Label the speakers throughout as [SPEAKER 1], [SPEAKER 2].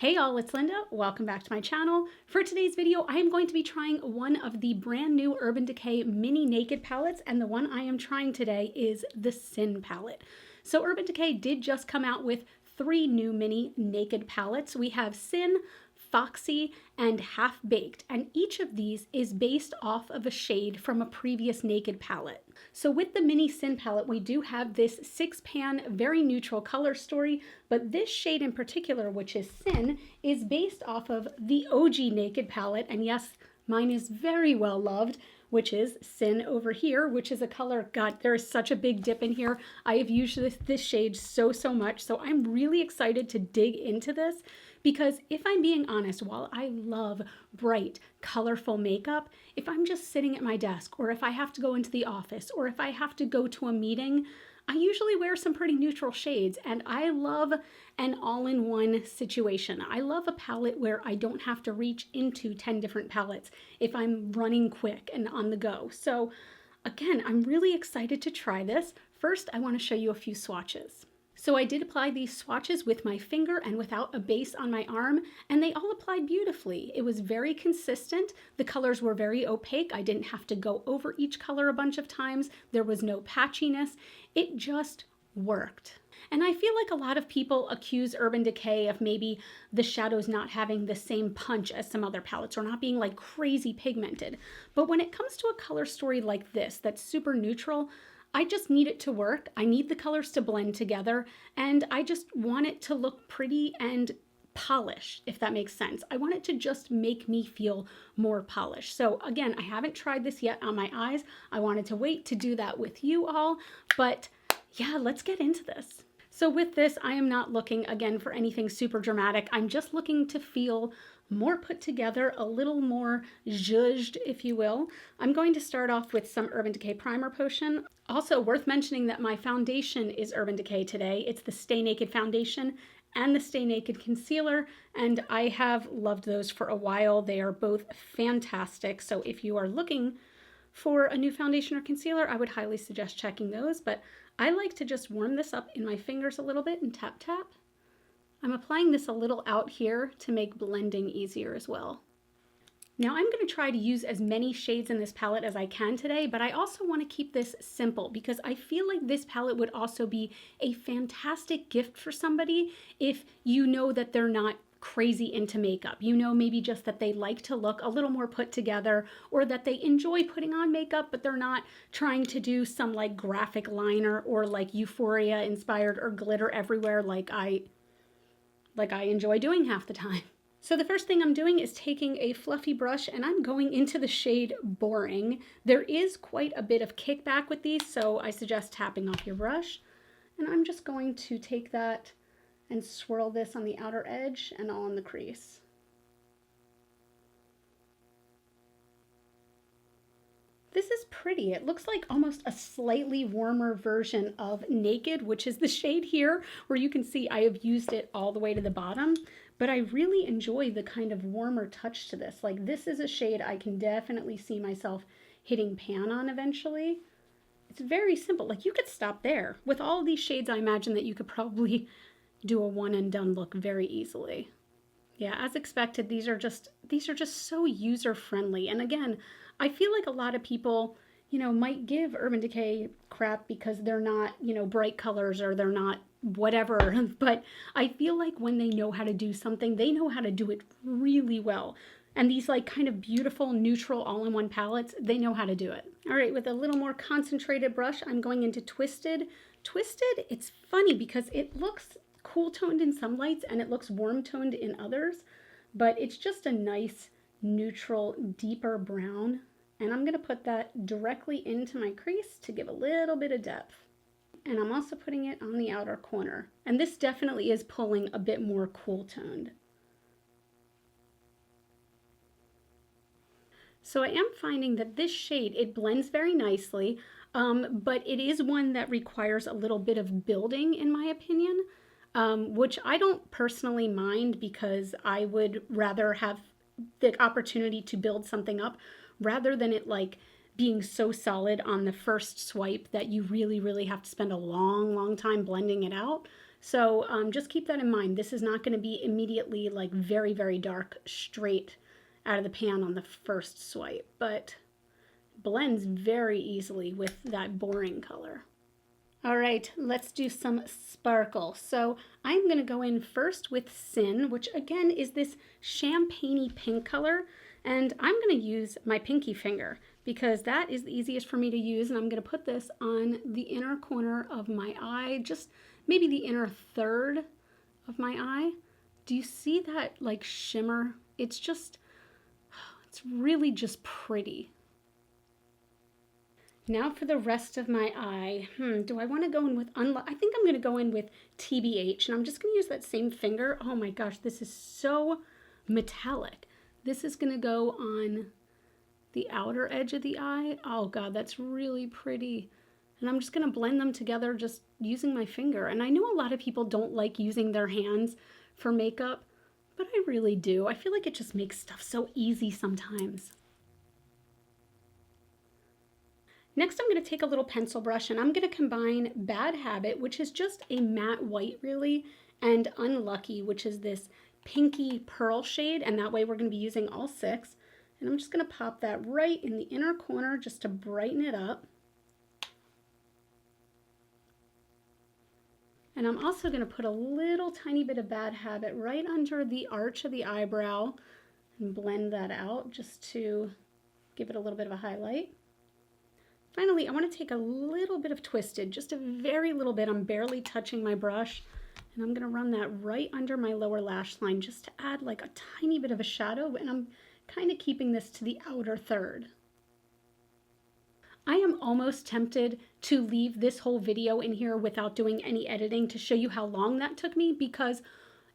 [SPEAKER 1] Hey y'all, it's Linda. Welcome back to my channel. For today's video, I am going to be trying one of the brand new Urban Decay mini naked palettes, and the one I am trying today is the Sin palette. So Urban Decay did just come out with 3 new mini naked palettes. We have Sin, Foxy, and Half Baked, and each of these is based off of a shade from a previous naked palette. So with the mini Sin palette, we do have this 6-pan, very neutral color story, but this shade in particular, which is Sin, is based off of the OG naked palette, and yes, mine is very well loved, which is Sin over here, which is a color, God, there is such a big dip in here. I have used this shade so much, so I'm really excited to dig into this because if I'm being honest, while I love bright, colorful makeup, if I'm just sitting at my desk or if I have to go into the office or if I have to go to a meeting, I usually wear some pretty neutral shades, and I love an all-in-one situation. I love a palette where I don't have to reach into 10 different palettes if I'm running quick and on the go. So again, I'm really excited to try this. First, I want to show you a few swatches. So I did apply these swatches with my finger and without a base on my arm, and they all applied beautifully. It was very consistent. The colors were very opaque. I didn't have to go over each color a bunch of times. There was no patchiness. It just worked. And I feel like a lot of people accuse Urban Decay of maybe the shadows not having the same punch as some other palettes or not being like crazy pigmented. But when it comes to a color story like this that's super neutral, I just need it to work. I need the colors to blend together, and I just want it to look pretty and polished, if that makes sense. I want it to just make me feel more polished. So again, I haven't tried this yet on my eyes. I wanted to wait to do that with you all, but yeah, let's get into this. So with this, I am not looking again for anything super dramatic. I'm just looking to feel more put together, a little more zhuzhed, if you will. I'm going to start off with some Urban Decay Primer Potion. Also worth mentioning that my foundation is Urban Decay today. It's the Stay Naked Foundation and the Stay Naked Concealer, and I have loved those for a while. They are both fantastic. So if you are looking for a new foundation or concealer, I would highly suggest checking those. But I like to just warm this up in my fingers a little bit and tap tap. I'm applying this a little out here to make blending easier as well. Now I'm going to try to use as many shades in this palette as I can today, but I also want to keep this simple because I feel like this palette would also be a fantastic gift for somebody if you know that they're not crazy into makeup. You know, maybe just that they like to look a little more put together, or that they enjoy putting on makeup, but they're not trying to do some like graphic liner or like Euphoria inspired or glitter everywhere like I enjoy doing half the time. So the first thing I'm doing is taking a fluffy brush and I'm going into the shade Boring. There is quite a bit of kickback with these, so I suggest tapping off your brush. And I'm just going to take that and swirl this on the outer edge and on the crease. This is pretty. It looks like almost a slightly warmer version of Naked, which is the shade here, where you can see I have used it all the way to the bottom, but I really enjoy the kind of warmer touch to this. Like, this is a shade I can definitely see myself hitting pan on eventually. It's very simple. Like, you could stop there. With all these shades, I imagine that you could probably do a one and done look very easily. Yeah, as expected, these are just so user-friendly. And again, I feel like a lot of people, you know, might give Urban Decay crap because they're not, you know, bright colors or they're not whatever. But I feel like when they know how to do something, they know how to do it really well. And these like kind of beautiful, neutral, all-in-one palettes, they know how to do it. All right, with a little more concentrated brush, I'm going into Twisted. Twisted, it's funny because it looks cool toned in some lights and it looks warm toned in others, but it's just a nice neutral deeper brown, and I'm going to put that directly into my crease to give a little bit of depth. And I'm also putting it on the outer corner, and this definitely is pulling a bit more cool toned. So I am finding that this shade, it blends very nicely, but it is one that requires a little bit of building in my opinion. Which I don't personally mind because I would rather have the opportunity to build something up rather than it like being so solid on the first swipe that you really have to spend a long time blending it out. So just keep that in mind. This is not going to be immediately like very dark straight out of the pan on the first swipe, but blends very easily with that boring color. All right, let's do some sparkle. So I'm going to go in first with Sin, which again is this champagne-y pink color, and I'm going to use my pinky finger because that is the easiest for me to use, and I'm going to put this on the inner corner of my eye, just maybe the inner third of my eye. Do you see that like shimmer? It's really just pretty. Now for the rest of my eye, do I want to go in with, I think I'm going to go in with TBH, and I'm just going to use that same finger. Oh my gosh, this is so metallic. This is going to go on the outer edge of the eye. Oh God, that's really pretty. And I'm just going to blend them together just using my finger. And I know a lot of people don't like using their hands for makeup, but I really do. I feel like it just makes stuff so easy sometimes. Next, I'm going to take a little pencil brush and I'm going to combine Bad Habit, which is just a matte white really, and Unlucky, which is this pinky pearl shade, and that way we're going to be using all 6. And I'm just going to pop that right in the inner corner just to brighten it up. And I'm also going to put a little tiny bit of Bad Habit right under the arch of the eyebrow and blend that out just to give it a little bit of a highlight. Finally, I want to take a little bit of Twisted, just a very little bit. I'm barely touching my brush, and I'm going to run that right under my lower lash line just to add like a tiny bit of a shadow, and I'm kind of keeping this to the outer third. I am almost tempted to leave this whole video in here without doing any editing to show you how long that took me, because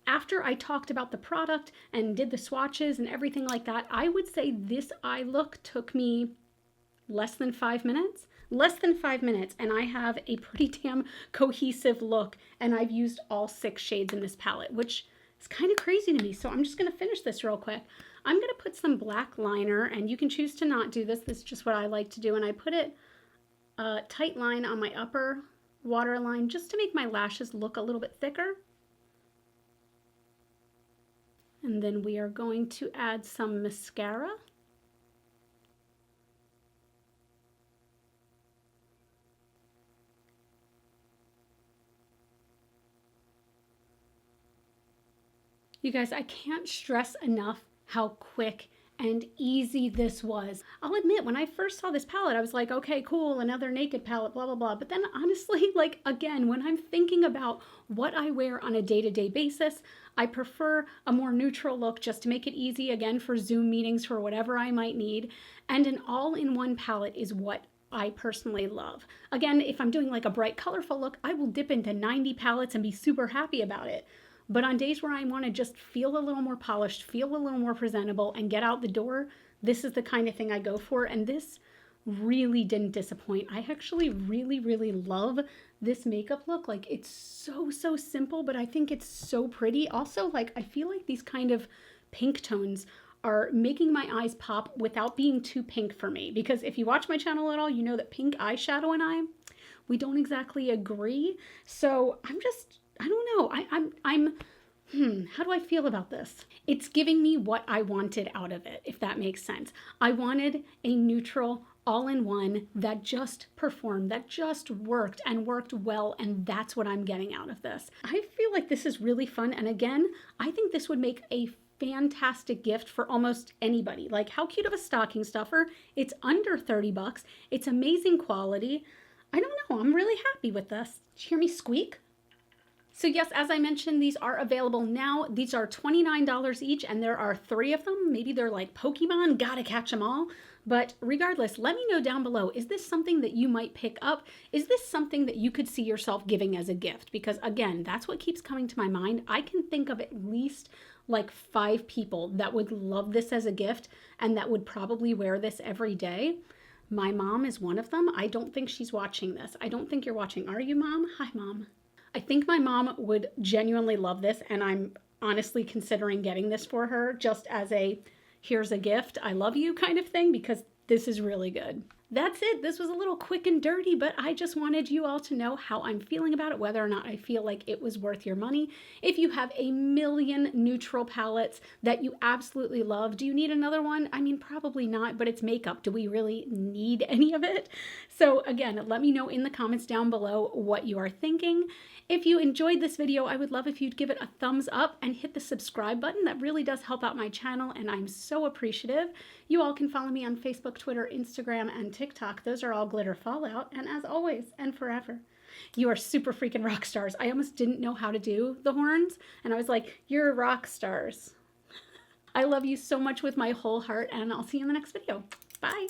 [SPEAKER 1] after I talked about the product and did the swatches and everything like that, I would say this eye look took me less than 5 minutes. Less than 5 minutes, and I have a pretty damn cohesive look, and I've used all 6 shades in this palette, which is kind of crazy to me. So I'm just going to finish this real quick. I'm going to put some black liner, and you can choose to not do this. This is just what I like to do, and I put it a tight line on my upper waterline just to make my lashes look a little bit thicker. And then we are going to add some mascara. You guys, I can't stress enough how quick and easy this was. I'll admit, when I first saw this palette, I was like, okay, cool, another naked palette, blah, blah, blah. But then honestly, like, again, when I'm thinking about what I wear on a day-to-day basis, I prefer a more neutral look just to make it easy, again, for Zoom meetings, for whatever I might need. And an all-in-one palette is what I personally love. Again, if I'm doing like a bright, colorful look, I will dip into 90 palettes and be super happy about it. But on days where I want to just feel a little more polished, feel a little more presentable, and get out the door, this is the kind of thing I go for. And this really didn't disappoint. I actually really love this makeup look. Like, it's so simple, but I think it's so pretty. Also, like, I feel like these kind of pink tones are making my eyes pop without being too pink for me. Because if you watch my channel at all, you know that pink eyeshadow and we don't exactly agree. So I don't know. How do I feel about this? It's giving me what I wanted out of it, if that makes sense. I wanted a neutral, all-in-one that just performed, that just worked and worked well, and that's what I'm getting out of this. I feel like this is really fun, and again, I think this would make a fantastic gift for almost anybody. Like, how cute of a stocking stuffer. It's under 30 bucks. It's amazing quality. I don't know. I'm really happy with this. Did you hear me squeak? So yes, as I mentioned, these are available now. These are $29 each, and there are 3 of them. Maybe they're like Pokemon, gotta catch them all. But regardless, let me know down below, is this something that you might pick up? Is this something that you could see yourself giving as a gift? Because again, that's what keeps coming to my mind. I can think of at least like 5 people that would love this as a gift and that would probably wear this every day. My mom is one of them. I don't think she's watching this. I don't think you're watching. Are you, Mom? Hi, Mom. I think my mom would genuinely love this, and I'm honestly considering getting this for her just as a here's a gift, I love you kind of thing, because this is really good. that's it. This was a little quick and dirty, but I just wanted you all to know how I'm feeling about it, whether or not I feel like it was worth your money. If you have a million neutral palettes that you absolutely love, do you need another one? I mean, probably not, but it's makeup. Do we really need any of it? So again, let me know in the comments down below what you are thinking. If you enjoyed this video, I would love if you'd give it a thumbs up and hit the subscribe button. That really does help out my channel, and I'm so appreciative. You all can follow me on Facebook, Twitter, Instagram, and TikTok. Those are all GlitterFallout. And as always and forever, you are super freaking rock stars. I almost didn't know how to do the horns, and I was like, you're rock stars. I love you so much with my whole heart, and I'll see you in the next video. Bye.